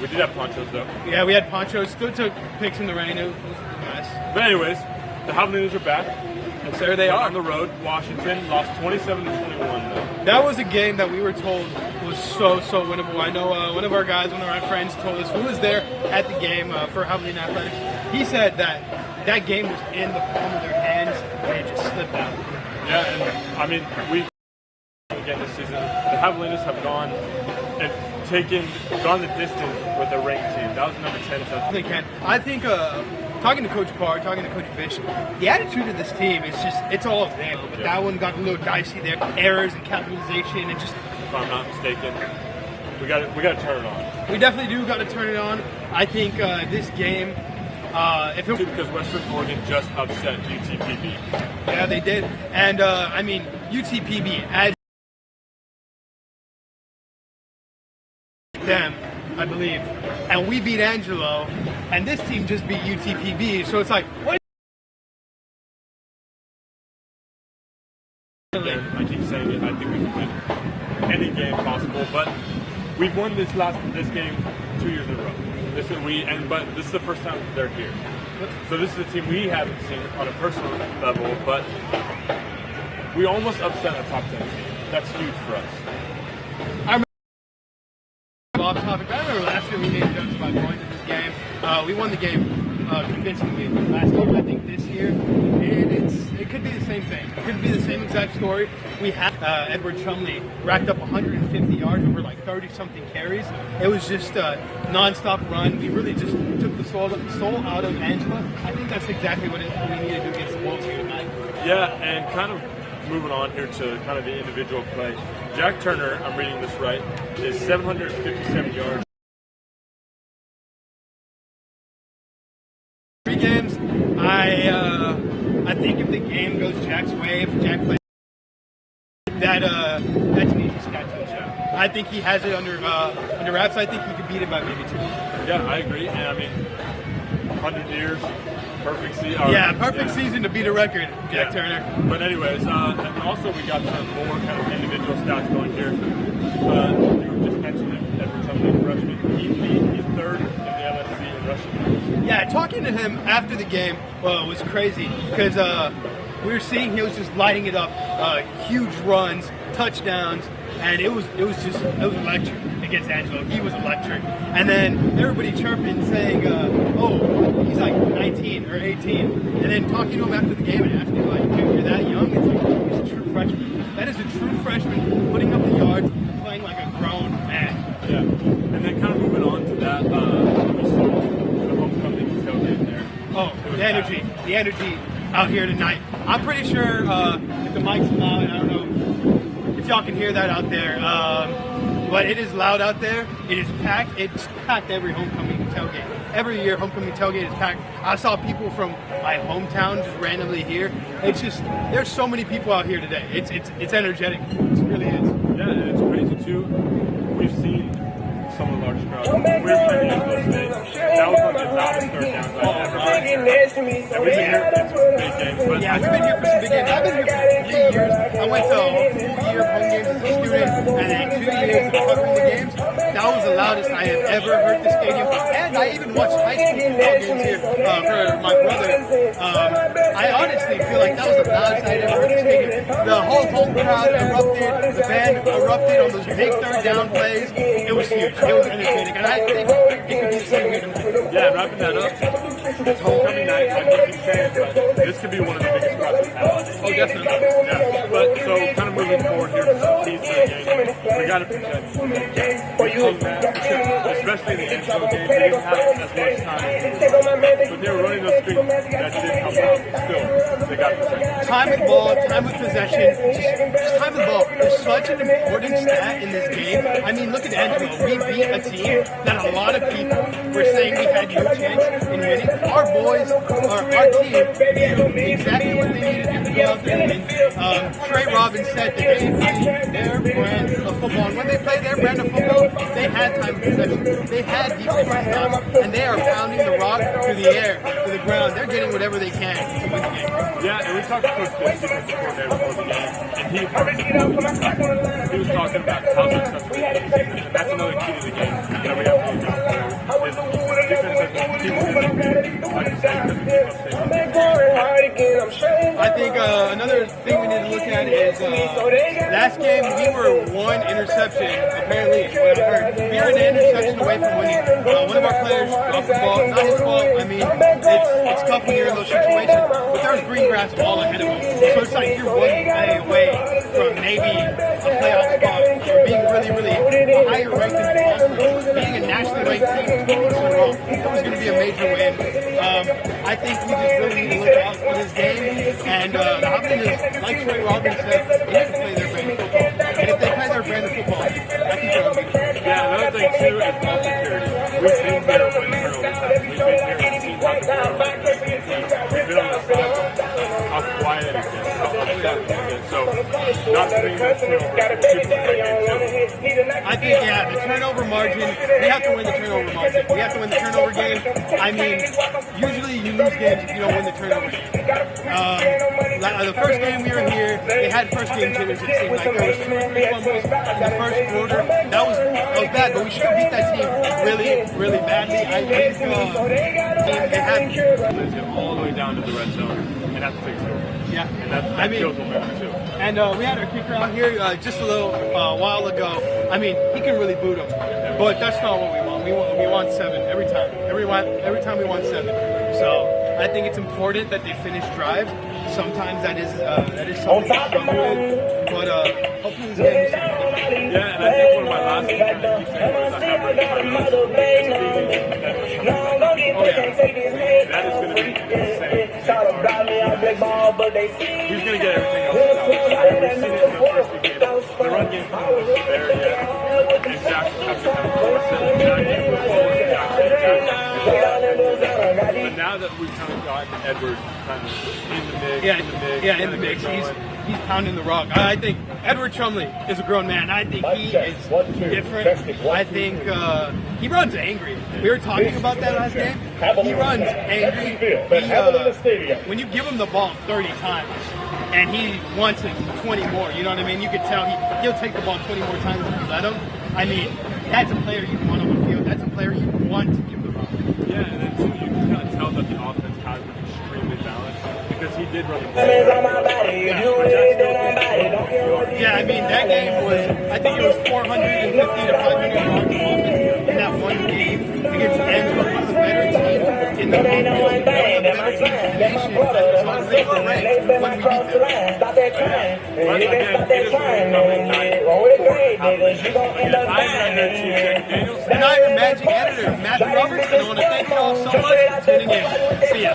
We did have ponchos though. Yeah, we had ponchos. Still took pics in the rain. It was nice. But anyways, the Javelinas are back. Yes, sir, they are. On the road. Washington lost 27-21 though. That was a game that we were told was so winnable. I know one of our guys, one of our friends told us, who was there at the game for Javelina Athletics, he said that game was in the palm of their hands and it just slipped out. Yeah, and I mean, again this season, the Javelinas have gone the distance with a ranked team. That was number 10. So they can. I think talking to Coach Parr, talking to Coach Bish, the attitude of this team is just, it's all there. But that one got a little dicey there. Errors and capitalization and just, if I'm not mistaken, we got to turn it on. We definitely do got to turn it on. I think this game, if it, because Western Oregon just upset UTPB. Yeah, they did. And I mean, UTPB as them, I believe, and we beat Angelo, and this team just beat UTPB. So it's like, what? I keep saying it. I think we can win any game possible, but we've won this game 2 years in a row. But this is the first time they're here. So this is a team we haven't seen on a personal level, but we almost upset a top 10 team. That's huge for us. Off topic, I remember last year we made jokes about going to this game. We won the game convincingly last year. I think this year it could be the same thing. It could be the same exact story. We had Edward Chumley racked up 150 yards over like 30-something carries. It was just a non-stop run. We really just took the soul out of Angela. I think that's exactly what we need to do against the Wolves here tonight. Yeah, and kind of moving on here to kind of the individual play. Jack Turner, I'm reading this right, is 757 yards. 3 games. I think if the game goes Jack's way, if Jack plays, that's an easy stat touchdown. I think he has it under wraps. I think he could beat it by maybe 2. Yeah, I agree. And I mean, 100 years. Perfect season. Perfect season to beat a record, Jack Turner. But anyways, and also we got some more kind of individual stats going here. You just mentioned it, Edward Chumley, freshman. He's third in the LSC in rushing yards. Yeah, talking to him after the game was crazy because we were seeing he was just lighting it up, huge runs, touchdowns, and it was electric against Angelo. He was electric. And then everybody chirping saying, oh, he's like 19 or 18. And then talking to him after the game and asking, like, dude, you're that young? It's like, he's a true freshman. That is a true freshman putting up the yards, playing like a grown man. Yeah. And then kind of moving on to that, we saw the homecoming tailgate there. Oh, the energy out here tonight. I'm pretty sure if the mic's loud, I don't know if y'all can hear that out there. But it is loud out there. It is packed. It's packed every homecoming tailgate. Every year, homecoming tailgate is packed. I saw people from my hometown just randomly here. It's just, there's so many people out here today. It's energetic. It really is. Yeah, and it's crazy too. We've seen some of the largest crowds. We were playing Angelo today. That was one of the loudest third downs I've ever heard. And we've been here for some big games. But yeah, we've been here for some big games. I've been here for 3 years. I went to a full year of home games as a student, and then 2 years of covering the games. That was the loudest I have ever heard the stadium. And I even watched high school football games here for my brother. I honestly feel like that was the loudest I had ever heard the stadium. The whole home crowd erupted. The band erupted on those big third down plays. It was huge. It was entertaining. And I think it could be the same here tonight. Yeah, wrapping that up. It's homecoming night. I know you saying, but this could be one of the biggest crowds we've had. Oh, definitely. Yeah. But so kind of moving forward here to some keys to the game. We got to protect especially in the Angelo game. They didn't have as much time. But they were running those streaks that did come out. Still, they got to protect. Time with ball, time with possession, just time with ball. There's such an important stat in this game. I mean, look at Angelo. We beat a team that a lot of people were saying we had no chance in winning. Our boys, our team, did exactly what they needed to do to go out there and win. Trey Robbins said that they played their brand of football. And when they play their brand of football, they had time of possession. They had defensive stops, and they are pounding the rock through the air, to the ground. They're getting whatever they can to win the game. Yeah, and we talked to Coach Bish, defensive coordinator before the game, and he was talking about how successful the season is, and that's another key to the game that we have to look out for. another thing we need to look at is last game we were one interception, apparently, what I heard. We were an interception away from winning. One of our players dropped the ball. Not his fault. I mean, it's tough when you're in those situations, but there's green grass all ahead of him. So it's like you're one play away from maybe a playoff spot or being really higher ranked than possible. Being a nationally ranked team 2 weeks in a row, it was going to be a major win. I think we just really need to look out for this game. And the Javelinas, like Troy Robbins said, they have to play their brand of football. And if they play their brand of football, I think they're going to be fine. Yeah, another thing too is ball security. We've been here when turnover time. We've been here when teams have to throw like this. We've been on the sideline. How quiet it is. How upset it is. So, not bringing this turnover is a great game too. I think, yeah, the turnover margin, we have to win the turnover margin. We have to win the turnover game. I mean, usually you lose games if you don't win the turnover game. The first game we were here, they had first game jitters. It seemed like there was 2 or 3 fumbles in the first quarter. That was bad, but we should have beat that team really badly. I think they had all the way down to the red zone, and that's takes over. Yeah, and that kills momentum too. And we had our kicker out here just a little while ago. I mean, he can really boot him, but that's not what we want. We want 7 every time. Every time we want 7. So I think it's important that they finish drives. Sometimes that is something to struggle with, but hopefully this game is different. Yeah, and I think one of my last things I'm going to keep saying was I have that is going to be insane. He's going to get everything else done. We've seen it in the first 2 games. The run game isn't there yet. And Jackson has to kind of force it. And that game was forward to Jackson. But now that we've kind of gotten Edward kind of in the mix, in the mix, he's pounding the rock. I think Edward Chumley is a grown man. I think he is different. I think he runs angry. We were talking about that last game. He runs angry. When you give him the ball 30 times and he wants it 20 more, you know what I mean? You can tell he'll take the ball 20 more times if you let him. I mean, that's a player you want on the field. That's a player you want to give the ball. Yeah, and then too, you can kind of tell that the offense has been extremely balanced because he did run the ball. Yeah, I mean, that game was, I think it was 450 to 500 yards offense in that one game against Angelo, one of the better teams in the whole field. One of the better teams in the nation. So they were ranked when we beat them. But again, it is really coming back. And I'm your managing editor, Matthew Roberts, and I want to thank you all so much for tuning in. See ya.